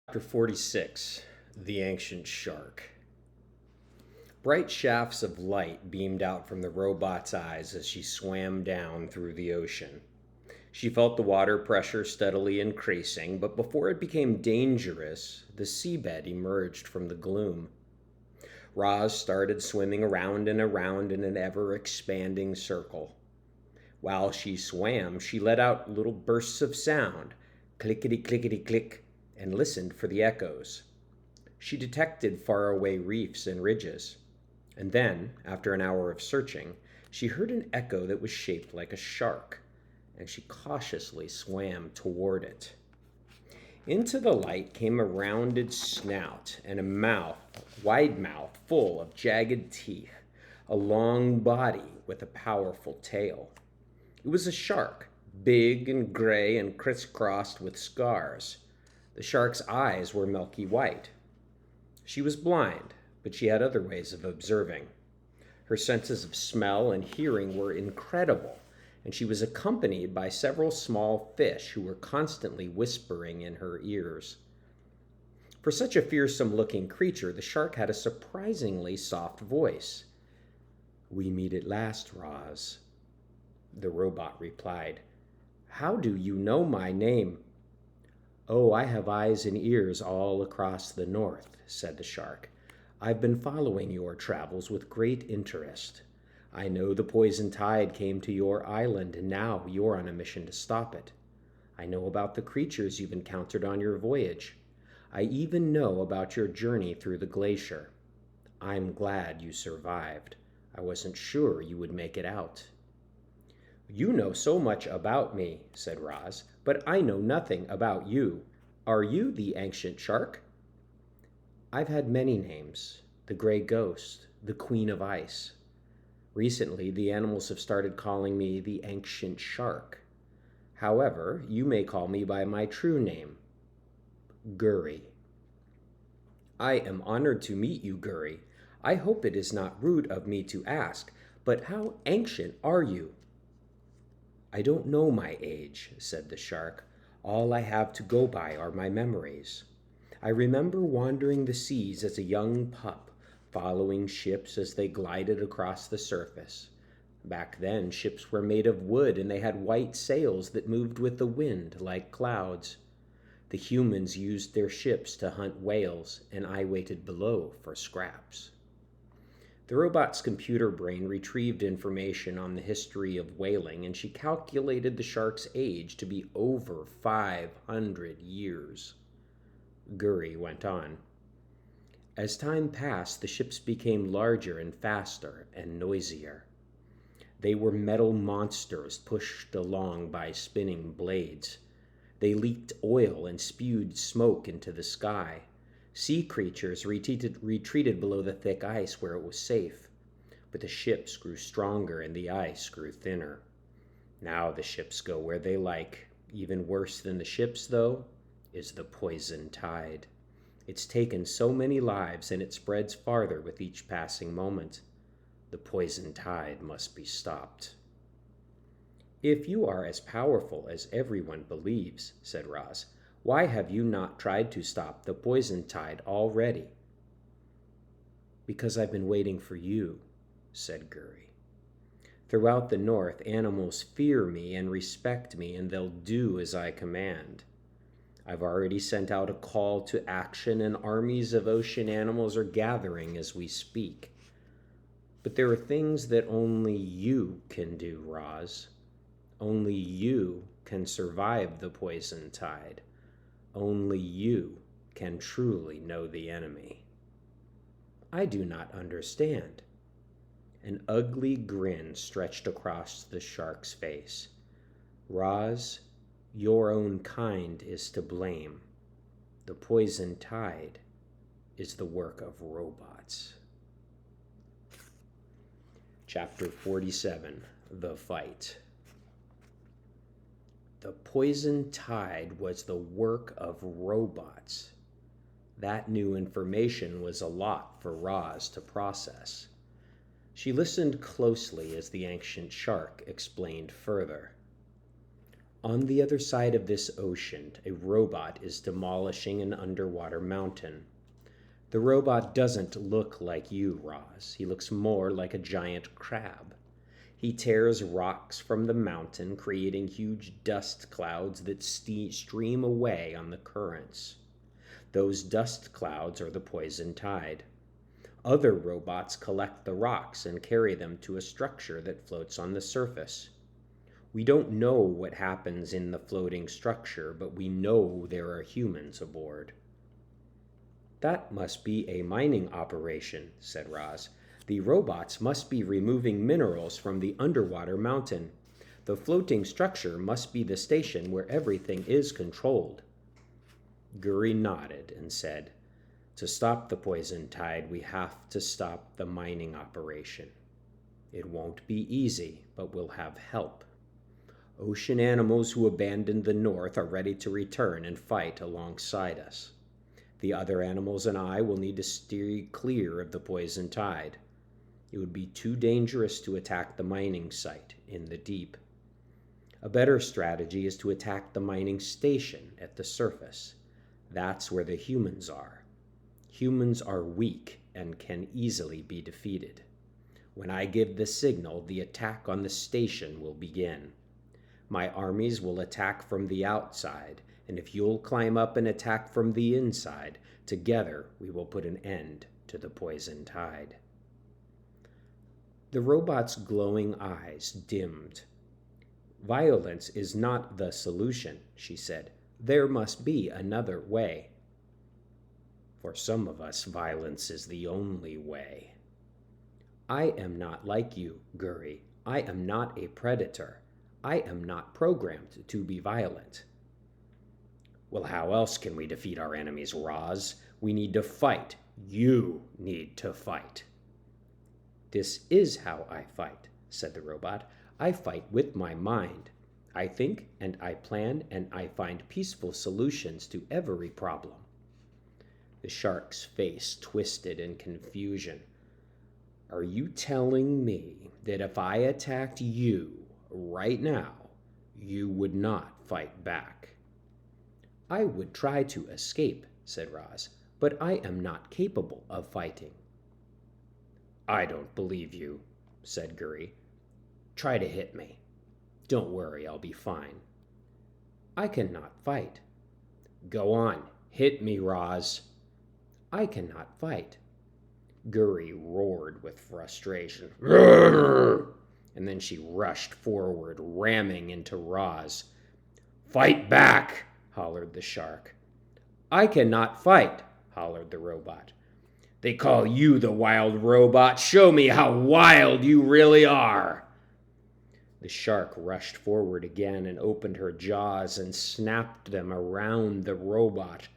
Chapter 46, The Ancient Shark. Bright shafts of light beamed out from the robot's eyes as she swam down through the ocean. She felt the water pressure steadily increasing, but before it became dangerous, the seabed emerged from the gloom. Roz started swimming around and around in an ever-expanding circle. While she swam, she let out little bursts of sound, clickety-clickety-click, and listened for the echoes. She detected faraway reefs and ridges. And then, after an hour of searching, she heard an echo that was shaped like a shark, and she cautiously swam toward it. Into the light came a rounded snout and a wide mouth full of jagged teeth, a long body with a powerful tail. It was a shark, big and gray and crisscrossed with scars. The shark's eyes were milky white. She was blind, but she had other ways of observing. Her senses of smell and hearing were incredible, and she was accompanied by several small fish who were constantly whispering in her ears. For such a fearsome-looking creature, the shark had a surprisingly soft voice. "We meet at last, Roz," the robot replied. "How do you know my name?" "Oh, I have eyes and ears all across the north," said the shark. "I've been following your travels with great interest. I know the poison tide came to your island, and now you're on a mission to stop it. I know about the creatures you've encountered on your voyage. I even know about your journey through the glacier. I'm glad you survived. I wasn't sure you would make it out." "You know so much about me," said Roz, "but I know nothing about you. Are you the ancient shark?" "I've had many names. The Gray Ghost, the Queen of Ice. Recently, the animals have started calling me the Ancient Shark. However, you may call me by my true name, Guri." "I am honored to meet you, Guri. I hope it is not rude of me to ask, but how ancient are you?" "I don't know my age," said the shark. "All I have to go by are my memories. I remember wandering the seas as a young pup, following ships as they glided across the surface. Back then, ships were made of wood and they had white sails that moved with the wind like clouds. The humans used their ships to hunt whales, and I waited below for scraps." The robot's computer brain retrieved information on the history of whaling, and she calculated the shark's age to be over 500 years. Guri went on. "As time passed, the ships became larger and faster and noisier. They were metal monsters pushed along by spinning blades. They leaked oil and spewed smoke into the sky. Sea creatures retreated below the thick ice where it was safe. But the ships grew stronger and the ice grew thinner. Now the ships go where they like. Even worse than the ships, though, is the poison tide. It's taken so many lives, and it spreads farther with each passing moment. The poison tide must be stopped." "If you are as powerful as everyone believes," said Roz, "why have you not tried to stop the poison tide already?" "Because I've been waiting for you," said Guri. "Throughout the north, animals fear me and respect me, and they'll do as I command. I've already sent out a call to action, and armies of ocean animals are gathering as we speak. But there are things that only you can do, Roz. Only you can survive the poison tide. Only you can truly know the enemy." "I do not understand." An ugly grin stretched across the shark's face. "Roz, your own kind is to blame. The poison tide is the work of robots." Chapter 47, The Fight. The poison tide was the work of robots. That new information was a lot for Roz to process. She listened closely as the ancient shark explained further. On the other side of this ocean, a robot is demolishing an underwater mountain. The robot doesn't look like you, Roz. He looks more like a giant crab. He tears rocks from the mountain, creating huge dust clouds that stream away on the currents. Those dust clouds are the poison tide. Other robots collect the rocks and carry them to a structure that floats on the surface. We don't know what happens in the floating structure, but we know there are humans aboard. That must be a mining operation, said Roz. The robots must be removing minerals from the underwater mountain. The floating structure must be the station where everything is controlled. Guri nodded and said, to stop the poison tide, we have to stop the mining operation. It won't be easy, but we'll have help. Ocean animals who abandoned the north are ready to return and fight alongside us. The other animals and I will need to steer clear of the poison tide. It would be too dangerous to attack the mining site in the deep. A better strategy is to attack the mining station at the surface. That's where the humans are. Humans are weak and can easily be defeated. When I give the signal, the attack on the station will begin. My armies will attack from the outside, and if you'll climb up and attack from the inside, together we will put an end to the poison tide. The robot's glowing eyes dimmed. Violence is not the solution, she said. There must be another way. For some of us, violence is the only way. I am not like you, Guri. I am not a predator. I am not programmed to be violent. Well, how else can we defeat our enemies, Roz? We need to fight. You need to fight. This is how I fight, said the robot. I fight with my mind. I think and I plan and I find peaceful solutions to every problem. The shark's face twisted in confusion. Are you telling me that if I attacked you right now, you would not fight back? I would try to escape, said Roz, but I am not capable of fighting. I don't believe you, said Guri. Try to hit me. Don't worry, I'll be fine. I cannot fight. Go on, hit me, Roz. I cannot fight. Guri roared with frustration. And then she rushed forward, ramming into Roz. Fight back, hollered the shark. I cannot fight, hollered the robot. They call you the wild robot. Show me how wild you really are. The shark rushed forward again and opened her jaws and snapped them around the robot.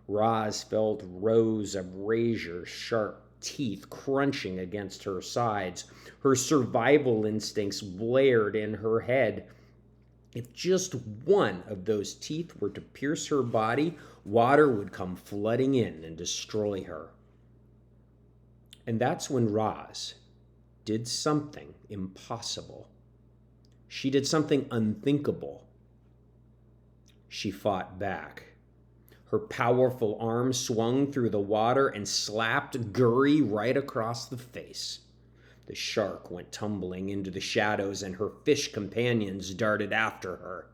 Roz felt rows of razor-sharp teeth crunching against her sides. Her survival instincts blared in her head. If just one of those teeth were to pierce her body, water would come flooding in and destroy her. And that's when Roz did something impossible. She did something unthinkable. She fought back. Her powerful arm swung through the water and slapped Guri right across the face. The shark went tumbling into the shadows and her fish companions darted after her.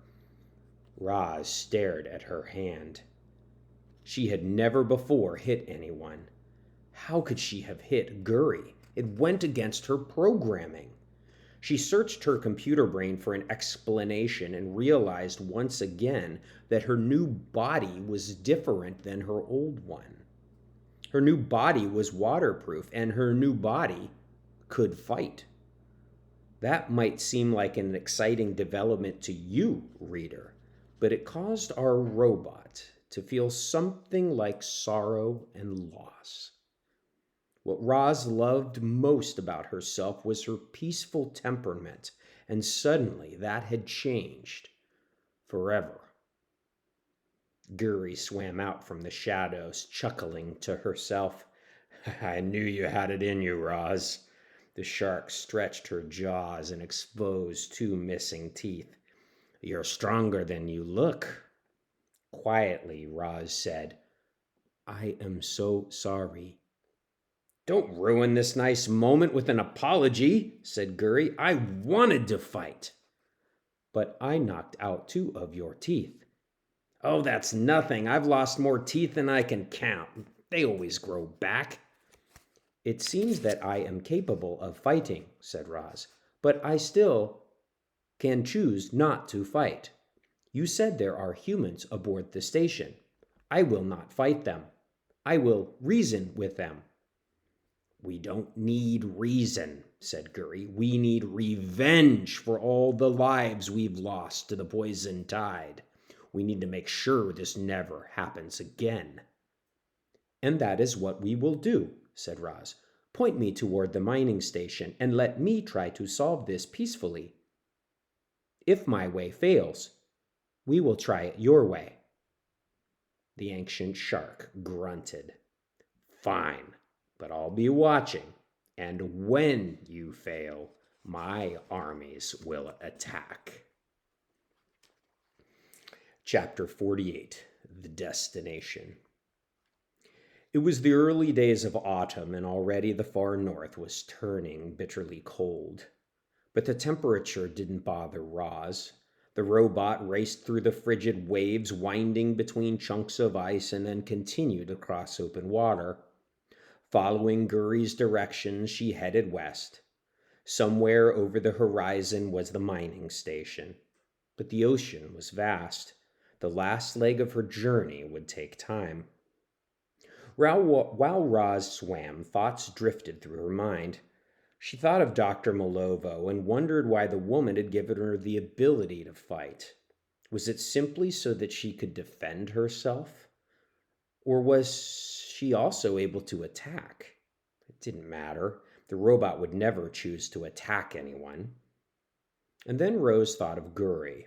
Roz stared at her hand. She had never before hit anyone. How could she have hit Guri? It went against her programming. She searched her computer brain for an explanation and realized once again that her new body was different than her old one. Her new body was waterproof, and her new body could fight. That might seem like an exciting development to you, reader, but it caused our robot to feel something like sorrow and loss. What Roz loved most about herself was her peaceful temperament, and suddenly that had changed forever. Guri swam out from the shadows, chuckling to herself. I knew you had it in you, Roz. The shark stretched her jaws and exposed 2 missing teeth. You're stronger than you look. Quietly, Roz said, I am so sorry. Don't ruin this nice moment with an apology, said Guri. I wanted to fight. But I knocked out 2 of your teeth. Oh, that's nothing. I've lost more teeth than I can count. They always grow back. It seems that I am capable of fighting, said Roz, but I still can choose not to fight. You said there are humans aboard the station. I will not fight them. I will reason with them. We don't need reason, said Guri. We need revenge for all the lives we've lost to the poison tide. We need to make sure this never happens again. And that is what we will do, said Roz. Point me toward the mining station and let me try to solve this peacefully. If my way fails, we will try it your way. The ancient shark grunted. Fine, but I'll be watching, and when you fail, my armies will attack. Chapter 48, The Destination. It was the early days of autumn, and already the far north was turning bitterly cold. But the temperature didn't bother Roz. The robot raced through the frigid waves, winding between chunks of ice, and then continued across open water. Following Guri's directions, she headed west. Somewhere over the horizon was the mining station. But the ocean was vast. The last leg of her journey would take time. While Roz swam, thoughts drifted through her mind. She thought of Dr. Malovo and wondered why the woman had given her the ability to fight. Was it simply so that she could defend herself? Or was she also able to attack? It didn't matter. The robot would never choose to attack anyone. And then Rose thought of Guri.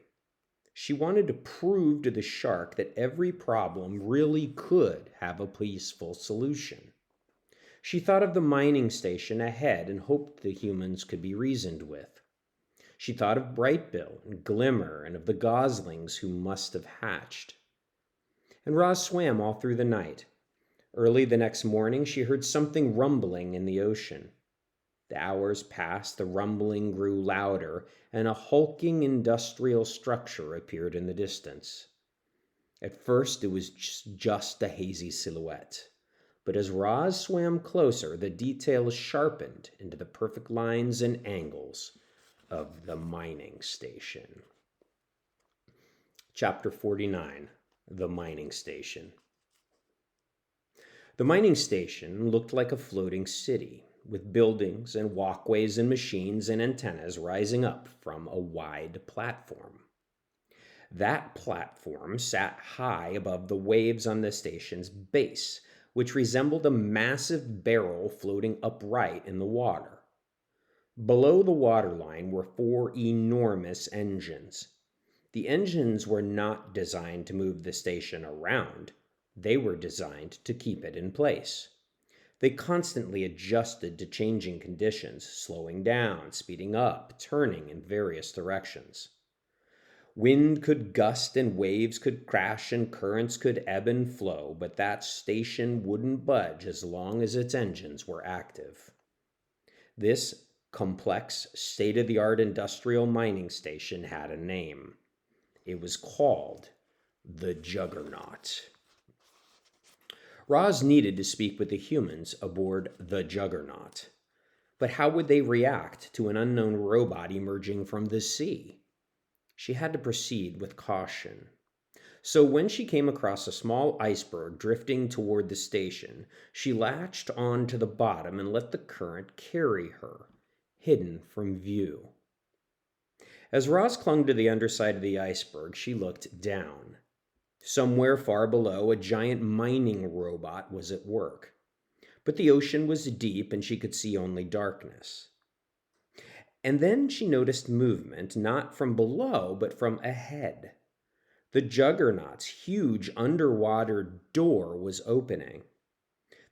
She wanted to prove to the shark that every problem really could have a peaceful solution. She thought of the mining station ahead and hoped the humans could be reasoned with. She thought of Brightbill and Glimmer and of the goslings who must have hatched. And Roz swam all through the night. Early the next morning, she heard something rumbling in the ocean. The hours passed, the rumbling grew louder, and a hulking industrial structure appeared in the distance. At first, it was just a hazy silhouette. But as Roz swam closer, the details sharpened into the perfect lines and angles of the mining station. Chapter 49, The Mining Station. The mining station looked like a floating city, with buildings and walkways and machines and antennas rising up from a wide platform. That platform sat high above the waves on the station's base, which resembled a massive barrel floating upright in the water. Below the waterline were 4 enormous engines. The engines were not designed to move the station around. They were designed to keep it in place. They constantly adjusted to changing conditions, slowing down, speeding up, turning in various directions. Wind could gust and waves could crash and currents could ebb and flow, but that station wouldn't budge as long as its engines were active. This complex, state-of-the-art industrial mining station had a name. It was called the Juggernaut. Roz needed to speak with the humans aboard the Juggernaut. But how would they react to an unknown robot emerging from the sea? She had to proceed with caution. So when she came across a small iceberg drifting toward the station, she latched on to the bottom and let the current carry her, hidden from view. As Roz clung to the underside of the iceberg, she looked down. Somewhere far below, a giant mining robot was at work. But the ocean was deep and she could see only darkness. And then she noticed movement, not from below, but from ahead. The Juggernaut's huge underwater door was opening.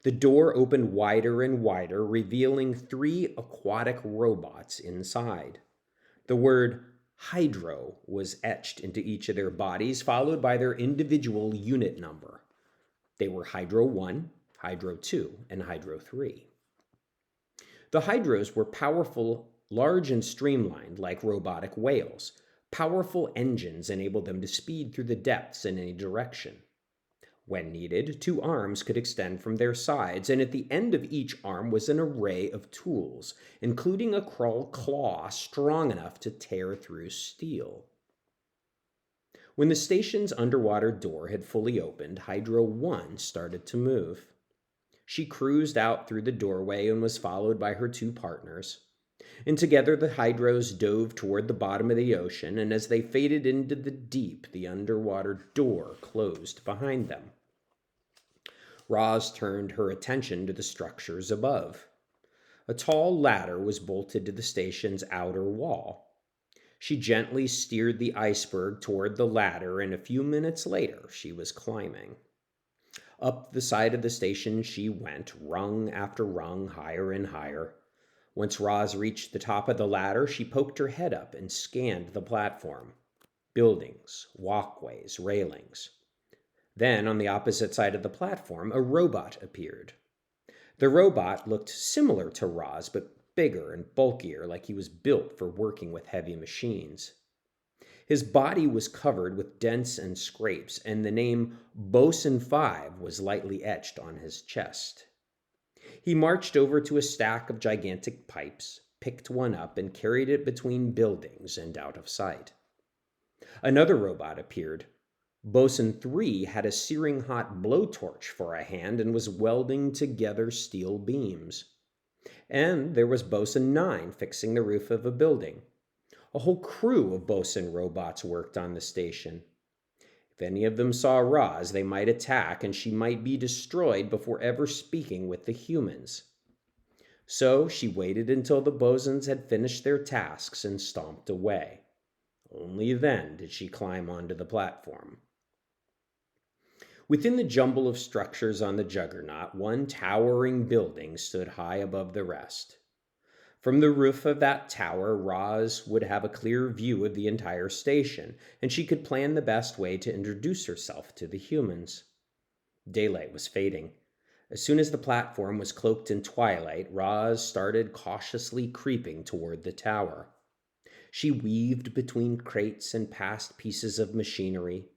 The door opened wider and wider, revealing 3 aquatic robots inside. The word Hydro was etched into each of their bodies, followed by their individual unit number. They were Hydro 1, Hydro 2, and Hydro 3. The Hydros were powerful, large and streamlined like robotic whales. Powerful engines enabled them to speed through the depths in any direction. When needed, two arms could extend from their sides, and at the end of each arm was an array of tools, including a claw strong enough to tear through steel. When the station's underwater door had fully opened, Hydro 1 started to move. She cruised out through the doorway and was followed by her two partners. And together the Hydros dove toward the bottom of the ocean, and as they faded into the deep, the underwater door closed behind them. Roz turned her attention to the structures above. A tall ladder was bolted to the station's outer wall. She gently steered the iceberg toward the ladder, and a few minutes later she was climbing. Up the side of the station she went, rung after rung, higher and higher. Once Roz reached the top of the ladder, she poked her head up and scanned the platform. Buildings, walkways, railings. Then, on the opposite side of the platform, a robot appeared. The robot looked similar to Roz, but bigger and bulkier, like he was built for working with heavy machines. His body was covered with dents and scrapes, and the name Bosun 5 was lightly etched on his chest. He marched over to a stack of gigantic pipes, picked one up, and carried it between buildings and out of sight. Another robot appeared. Bosun 3 had a searing hot blowtorch for a hand and was welding together steel beams. And there was Bosun 9 fixing the roof of a building. A whole crew of Bosun robots worked on the station. If any of them saw Roz, they might attack, and she might be destroyed before ever speaking with the humans. So she waited until the Bosons had finished their tasks and stomped away. Only then did she climb onto the platform. Within the jumble of structures on the Juggernaut, one towering building stood high above the rest. From the roof of that tower, Roz would have a clear view of the entire station, and she could plan the best way to introduce herself to the humans. Daylight was fading. As soon as the platform was cloaked in twilight, Roz started cautiously creeping toward the tower. She weaved between crates and past pieces of machinery.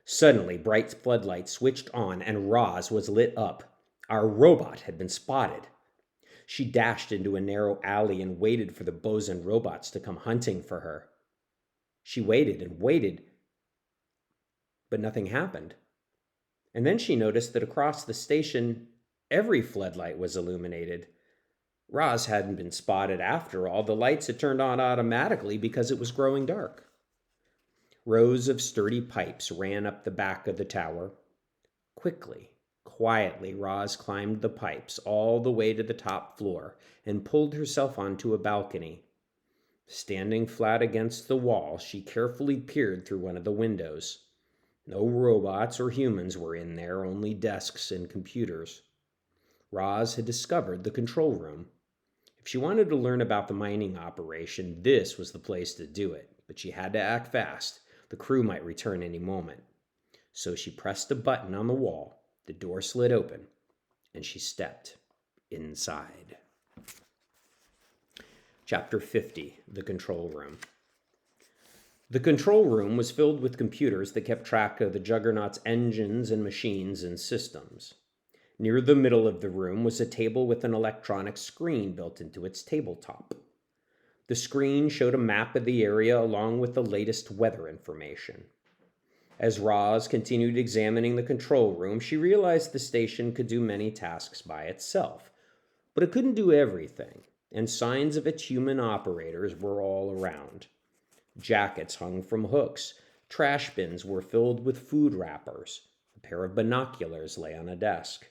Suddenly, bright floodlights switched on, and Roz was lit up. Our robot had been spotted. She dashed into a narrow alley and waited for the Bosun robots to come hunting for her. She waited and waited, but nothing happened. And then she noticed that across the station, every floodlight was illuminated. Roz hadn't been spotted after all. The lights had turned on automatically because it was growing dark. Rows of sturdy pipes ran up the back of the tower. Quietly, Roz climbed the pipes all the way to the top floor and pulled herself onto a balcony. Standing flat against the wall, she carefully peered through one of the windows. No robots or humans were in there, only desks and computers. Roz had discovered the control room. If she wanted to learn about the mining operation, this was the place to do it, but she had to act fast. The crew might return any moment. So she pressed a button on the wall. The door slid open, and she stepped inside. Chapter 50, The Control Room. The control room was filled with computers that kept track of the Juggernaut's engines and machines and systems. Near the middle of the room was a table with an electronic screen built into its tabletop. The screen showed a map of the area along with the latest weather information. As Roz continued examining the control room, she realized the station could do many tasks by itself, but it couldn't do everything, and signs of its human operators were all around. Jackets hung from hooks, trash bins were filled with food wrappers, a pair of binoculars lay on a desk.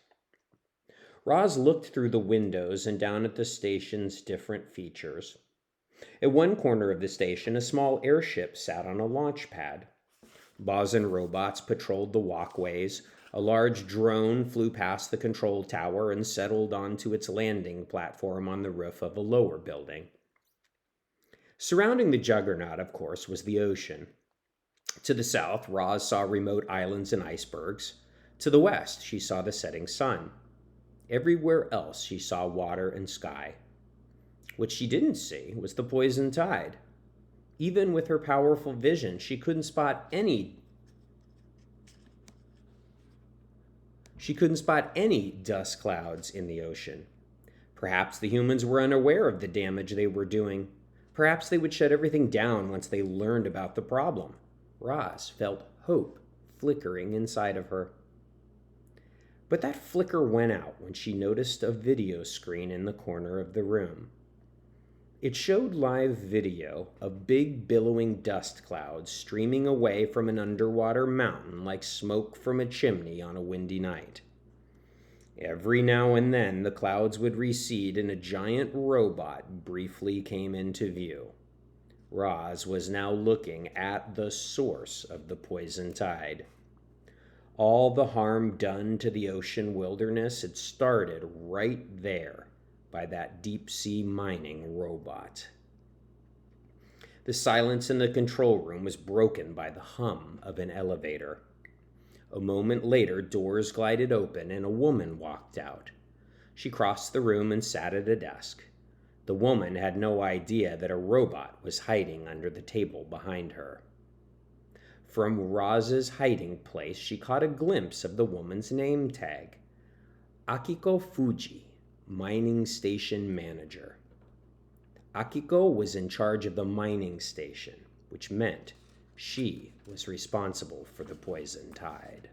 Roz looked through the windows and down at the station's different features. At one corner of the station, a small airship sat on a launch pad. Bosun robots patrolled the walkways. A large drone flew past the control tower and settled onto its landing platform on the roof of a lower building. Surrounding the juggernaut, of course, was the ocean. To the south, Roz saw remote islands and icebergs. To the west, she saw the setting sun. Everywhere else, she saw water and sky. What she didn't see was the poison tide. Even with her powerful vision, she couldn't spot any dust clouds in the ocean. Perhaps the humans were unaware of the damage they were doing. Perhaps they would shut everything down once they learned about the problem. Roz felt hope flickering inside of her. But that flicker went out when she noticed a video screen in the corner of the room. It showed live video of big billowing dust clouds streaming away from an underwater mountain like smoke from a chimney on a windy night. Every now and then the clouds would recede and a giant robot briefly came into view. Roz was now looking at the source of the poison tide. All the harm done to the ocean wilderness had started right there by that deep-sea mining robot. The silence in the control room was broken by the hum of an elevator. A moment later, doors glided open and a woman walked out. She crossed the room and sat at a desk. The woman had no idea that a robot was hiding under the table behind her. From Roz's hiding place, she caught a glimpse of the woman's name tag. Akiko Fuji, mining station manager. Akiko was in charge of the mining station, which meant she was responsible for the poison tide.